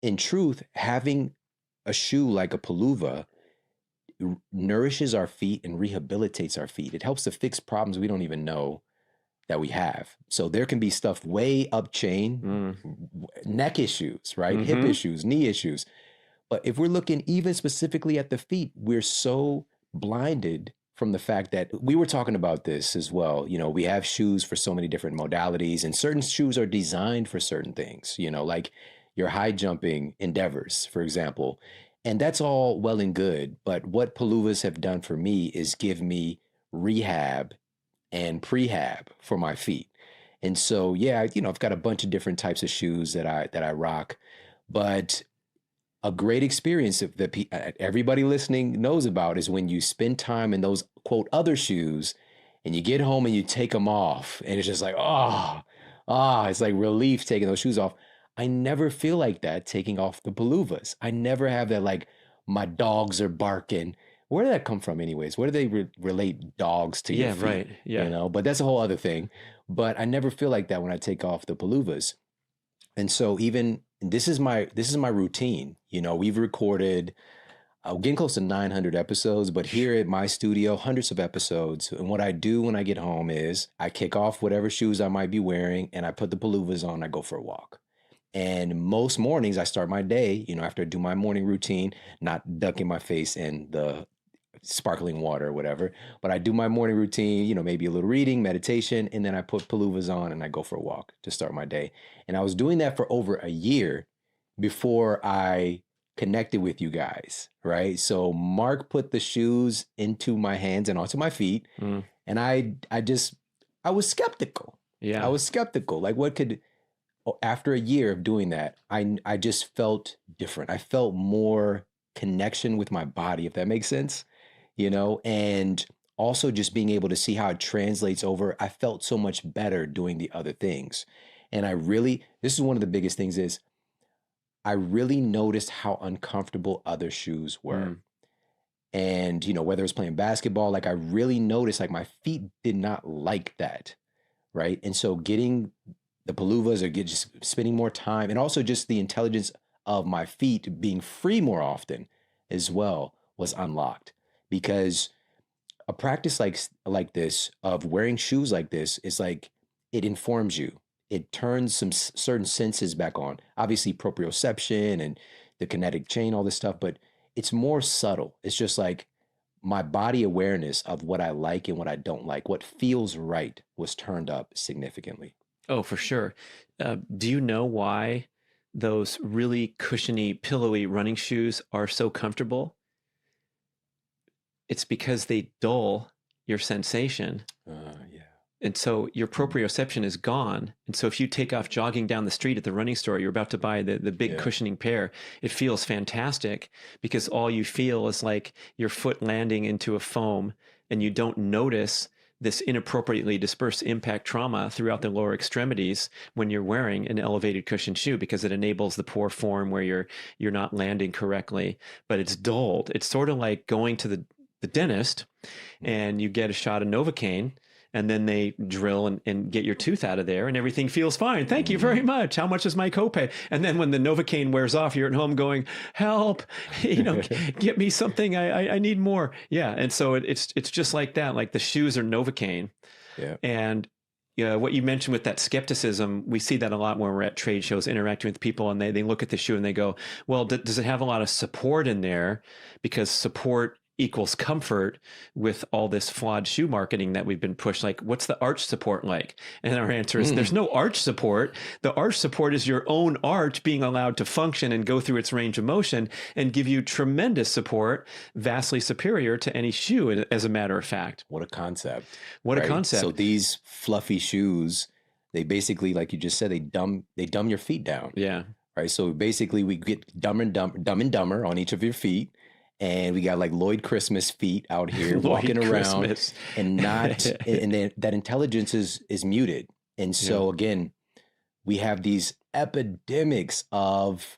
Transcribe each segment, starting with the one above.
in truth, having a shoe like a Peluva nourishes our feet and rehabilitates our feet. It helps to fix problems we don't even know that we have. So there can be stuff way up chain, neck issues, right? Hip issues, knee issues. But if we're looking even specifically at the feet, we're so blinded from the fact that we were talking about this as well. You know, we have shoes for so many different modalities, and certain shoes are designed for certain things, you know, like your high jumping endeavors, for example. And that's all well and good. But what Peluvas have done for me is give me rehab and prehab for my feet. And so, yeah, you know, I've got a bunch of different types of shoes that I rock, but a great experience that everybody listening knows about is when you spend time in those quote other shoes and you get home and you take them off and it's just like, it's like relief taking those shoes off. I never feel like that taking off the Peluvas. I never have that like my dogs are barking. Where did that come from anyways? Where do they relate dogs to your feet? Right. Yeah. You know, but that's a whole other thing. But I never feel like that when I take off the Peluvas. And so even this is my routine. You know, we've recorded getting close to 900 episodes, but here at my studio, hundreds of episodes. And what I do when I get home is I kick off whatever shoes I might be wearing and I put the Peluvas on, I go for a walk. And most mornings I start my day, you know, after I do my morning routine, not ducking my face in the sparkling water or whatever, but I do my morning routine, you know, maybe a little reading, meditation, and then I put Peluvas on and I go for a walk to start my day. And I was doing that for over a year before I connected with you guys, right? So Mark put the shoes into my hands and onto my feet, and I was skeptical. Yeah. I was skeptical. Like after a year of doing that, I just felt different. I felt more connection with my body, if that makes sense, you know, and also just being able to see how it translates over. I felt so much better doing the other things. And this is one of the biggest things is I really noticed how uncomfortable other shoes were. And, you know, whether it's playing basketball, like I really noticed like my feet did not like that. Right. And so getting the Peluvas or just spending more time and also just the intelligence of my feet being free more often as well was unlocked, because a practice like this of wearing shoes like this is like, it informs you. It turns some certain senses back on, obviously proprioception and the kinetic chain, all this stuff, but it's more subtle. It's just like my body awareness of what I like and what I don't like, what feels right was turned up significantly. Oh, for sure. Do you know why those really cushiony, pillowy running shoes are so comfortable? It's because they dull your sensation. Yeah. And so your proprioception is gone. And so if you take off jogging down the street at the running store, you're about to buy the big cushioning pair, it feels fantastic because all you feel is like your foot landing into a foam and you don't notice this inappropriately dispersed impact trauma throughout the lower extremities when you're wearing an elevated cushion shoe, because it enables the poor form where you're not landing correctly, but it's dulled. It's sort of like going to the dentist and you get a shot of Novocaine and then they drill and get your tooth out of there and everything feels fine. Thank you very much. How much is my copay? And then when the Novocaine wears off, you're at home going, help, you know, get me something. I need more. Yeah. And so it's just like that. Like the shoes are Novocaine. Yeah. And what you mentioned with that skepticism, we see that a lot when we're at trade shows interacting with people and they look at the shoe and they go, well, does it have a lot of support in there? Because support equals comfort with all this flawed shoe marketing that we've been pushed. Like, what's the arch support like? And our answer is there's no arch support. The arch support is your own arch being allowed to function and go through its range of motion and give you tremendous support, vastly superior to any shoe, as a matter of fact. What a concept. What a concept. So these fluffy shoes, they basically, like you just said, they dumb your feet down. Yeah. Right. So basically we get dumb and dumber on each of your feet. And we got like Lloyd Christmas feet out here walking around and then that intelligence is muted. And so again, we have these epidemics of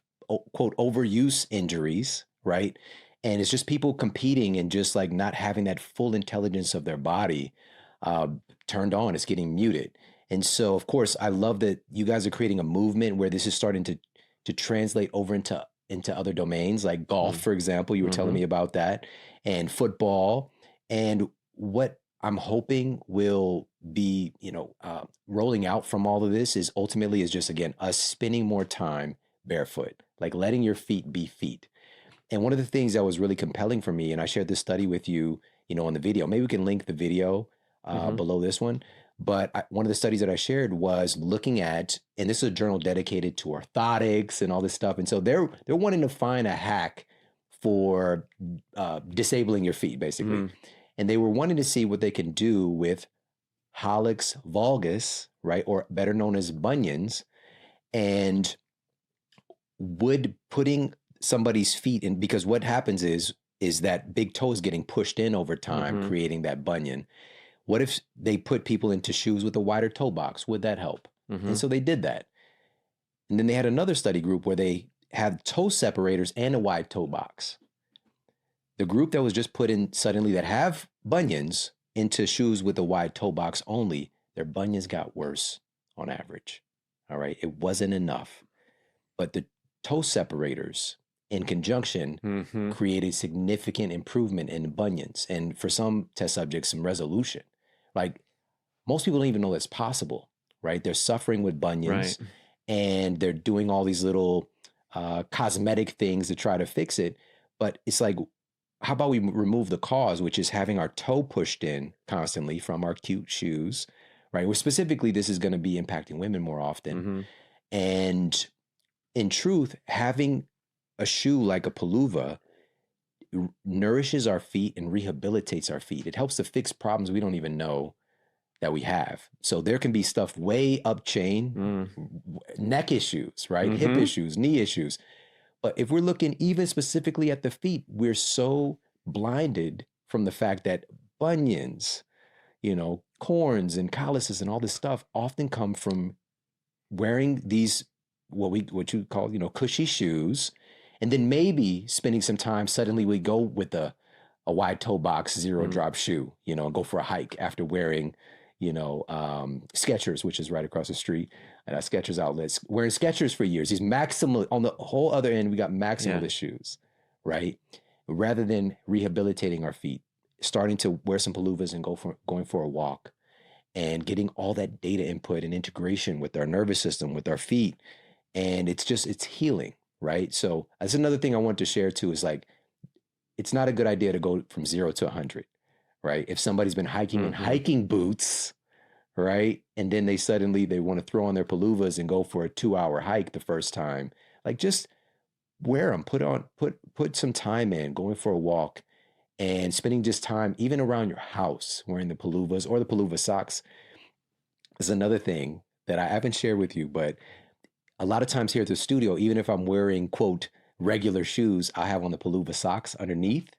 quote overuse injuries, right? And it's just people competing and just like not having that full intelligence of their body turned on. It's getting muted. And so, of course, I love that you guys are creating a movement where this is starting to to translate over into other domains like golf, for example. You were telling me about that, and football. And what I'm hoping will be, rolling out from all of this is ultimately is just again us spending more time barefoot, like letting your feet be feet. And one of the things that was really compelling for me, and I shared this study with you, on the video. Maybe we can link the video below this one. But one of the studies that I shared was looking at, and this is a journal dedicated to orthotics and all this stuff. And so they're wanting to find a hack for disabling your feet, basically. And they were wanting to see what they can do with hallux valgus, right, or better known as bunions, and would putting somebody's feet in, because what happens is that big toe is getting pushed in over time, creating that bunion. What if they put people into shoes with a wider toe box? Would that help? And so they did that. And then they had another study group where they had toe separators and a wide toe box. The group that was just put in suddenly that have bunions into shoes with a wide toe box only, their bunions got worse on average. All right. It wasn't enough. But the toe separators in conjunction created significant improvement in bunions. And for some test subjects, some resolution. Like most people don't even know that's possible, right? They're suffering with bunions and they're doing all these little cosmetic things to try to fix it. But it's like, how about we remove the cause, which is having our toe pushed in constantly from our cute shoes, right? Well, specifically, this is going to be impacting women more often. And in truth, having a shoe like a Peluva nourishes our feet and rehabilitates our feet. It helps to fix problems we don't even know that we have. So there can be stuff way up chain, neck issues, right? Hip issues, knee issues. But if we're looking even specifically at the feet, we're so blinded from the fact that bunions, corns and calluses and all this stuff often come from wearing these, what you call, cushy shoes. And then maybe spending some time, suddenly we go with a wide toe box, zero drop shoe, and go for a hike after wearing, Skechers, which is right across the street at our Skechers outlets, wearing Skechers for years. These maximal, on the whole other end, we got maximalist shoes, right? Rather than rehabilitating our feet, starting to wear some Peluvas and going for a walk and getting all that data input and integration with our nervous system, with our feet. And it's healing, right? So that's another thing I want to share too, is like, it's not a good idea to go from 0 to 100, right? If somebody's been hiking in hiking boots, right? And then they want to throw on their Peluvas and go for a 2-hour hike the first time, like just wear them, put some time in, going for a walk and spending just time even around your house wearing the Peluvas or the Peluva socks is another thing that I haven't shared with you, but a lot of times here at the studio, even if I'm wearing, quote, regular shoes, I have on the Peluva socks underneath,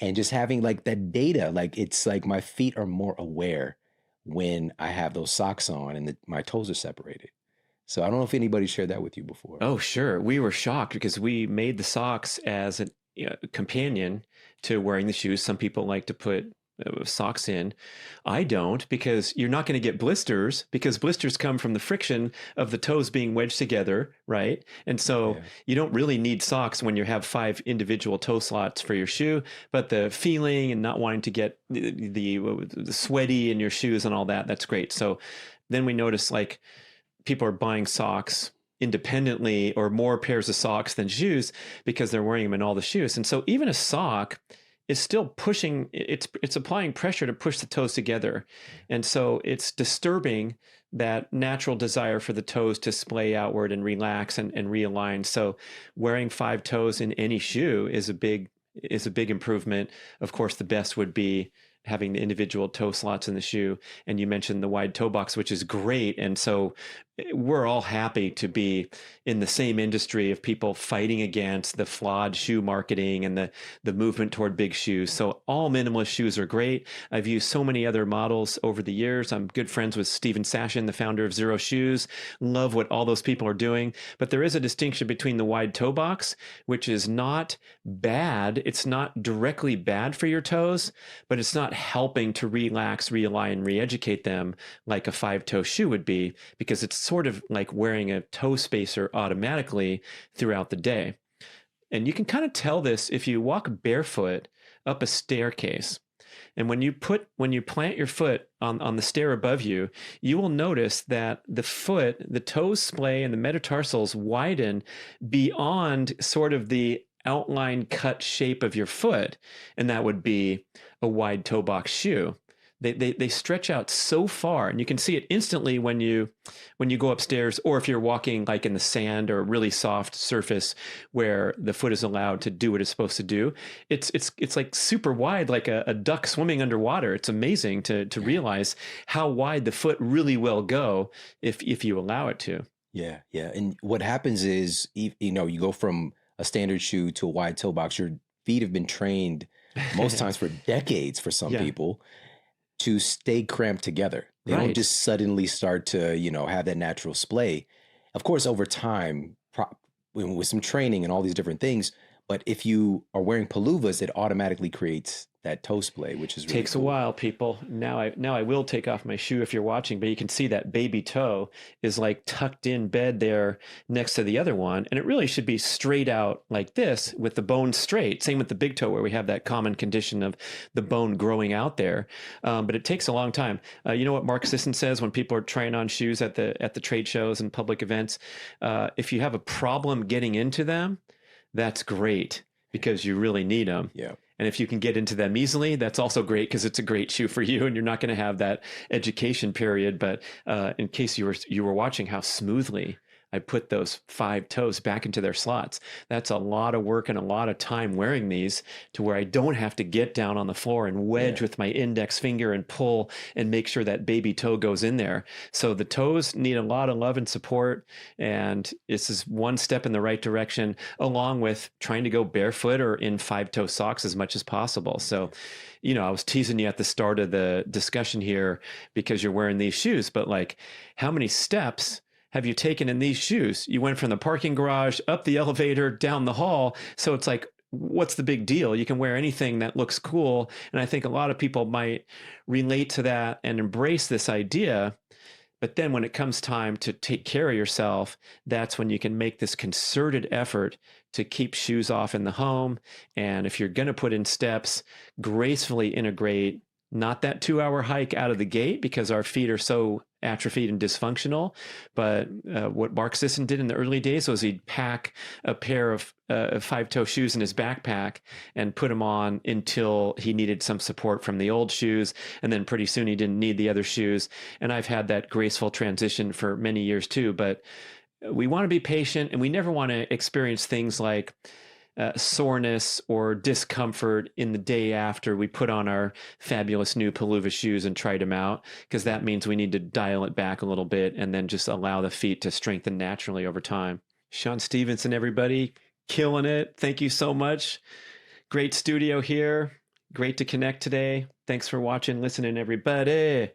and just having like that data, like it's like my feet are more aware when I have those socks on and my toes are separated. So I don't know if anybody shared that with you before. Oh, sure. We were shocked because we made the socks as a companion to wearing the shoes. Some people like to put socks in. I don't, because you're not going to get blisters, because blisters come from the friction of the toes being wedged together, right? And so you don't really need socks when you have 5 individual toe slots for your shoe, but the feeling and not wanting to get the sweaty in your shoes and all that, that's great. So then we notice like people are buying socks independently or more pairs of socks than shoes because they're wearing them in all the shoes. And so even a sock is still pushing, it's applying pressure to push the toes together. And so it's disturbing that natural desire for the toes to splay outward and relax and realign. So wearing 5 toes in any shoe is a big improvement. Of course, the best would be having the individual toe slots in the shoe. And you mentioned the wide toe box, which is great. And so we're all happy to be in the same industry of people fighting against the flawed shoe marketing and the movement toward big shoes. So all minimalist shoes are great. I've used so many other models over the years. I'm good friends with Steven Sashin, the founder of Zero Shoes. Love what all those people are doing. But there is a distinction between the wide toe box, which is not bad. It's not directly bad for your toes, but it's not helping to relax, realign, re-educate them like a 5-toe shoe would be, because it's sort of like wearing a toe spacer automatically throughout the day. And you can kind of tell this if you walk barefoot up a staircase. And when you plant your foot on the stair above you, you will notice that the toes splay and the metatarsals widen beyond sort of the outline cut shape of your foot. And that would be a wide toe box shoe. They stretch out so far, and you can see it instantly when you go upstairs, or if you're walking like in the sand or a really soft surface where the foot is allowed to do what it's supposed to do. It's like super wide, like a duck swimming underwater. It's amazing to realize how wide the foot really will go if you allow it to. Yeah, yeah. And what happens is, you know, you go from a standard shoe to a wide toe box. Your feet have been trained most times for decades for some people to stay cramped together. They don't just suddenly start to, you know, have that natural splay. Of course, over time, with some training and all these different things. But if you are wearing Peluvas, it automatically creates that toe splay, which is really takes a while, people. Now I will take off my shoe if you're watching, but you can see that baby toe is like tucked in bed there next to the other one. And it really should be straight out like this with the bone straight. Same with the big toe, where we have that common condition of the bone growing out there. But it takes a long time. You know what Mark Sisson says when people are trying on shoes at the trade shows and public events? If you have a problem getting into them, that's great, because you really need them. Yeah. And if you can get into them easily, that's also great, because it's a great shoe for you, and you're not going to have that education period. But in case you were watching how smoothly I put those 5 toes back into their slots, that's a lot of work and a lot of time wearing these, to where I don't have to get down on the floor and wedge with my index finger and pull and make sure that baby toe goes in there. So the toes need a lot of love and support. And this is one step in the right direction, along with trying to go barefoot or in 5-toe socks as much as possible. So, you know, I was teasing you at the start of the discussion here because you're wearing these shoes, but like, how many steps have you taken in these shoes? You went from the parking garage, up the elevator, down the hall. So it's like, what's the big deal? You can wear anything that looks cool. And I think a lot of people might relate to that and embrace this idea. But then when it comes time to take care of yourself, that's when you can make this concerted effort to keep shoes off in the home. And if you're going to put in steps, gracefully integrate not that 2-hour hike out of the gate, because our feet are so atrophied and dysfunctional. But what Mark Sisson did in the early days was he'd pack a pair of 5-toe shoes in his backpack and put them on until he needed some support from the old shoes. And then pretty soon he didn't need the other shoes. And I've had that graceful transition for many years too. But we want to be patient, and we never want to experience things like soreness or discomfort in the day after we put on our fabulous new Peluva shoes and tried them out, because that means we need to dial it back a little bit and then just allow the feet to strengthen naturally over time. Shawn Stevenson, everybody, killing it. Thank you so much. Great studio here. Great to connect today. Thanks for watching, listening, everybody.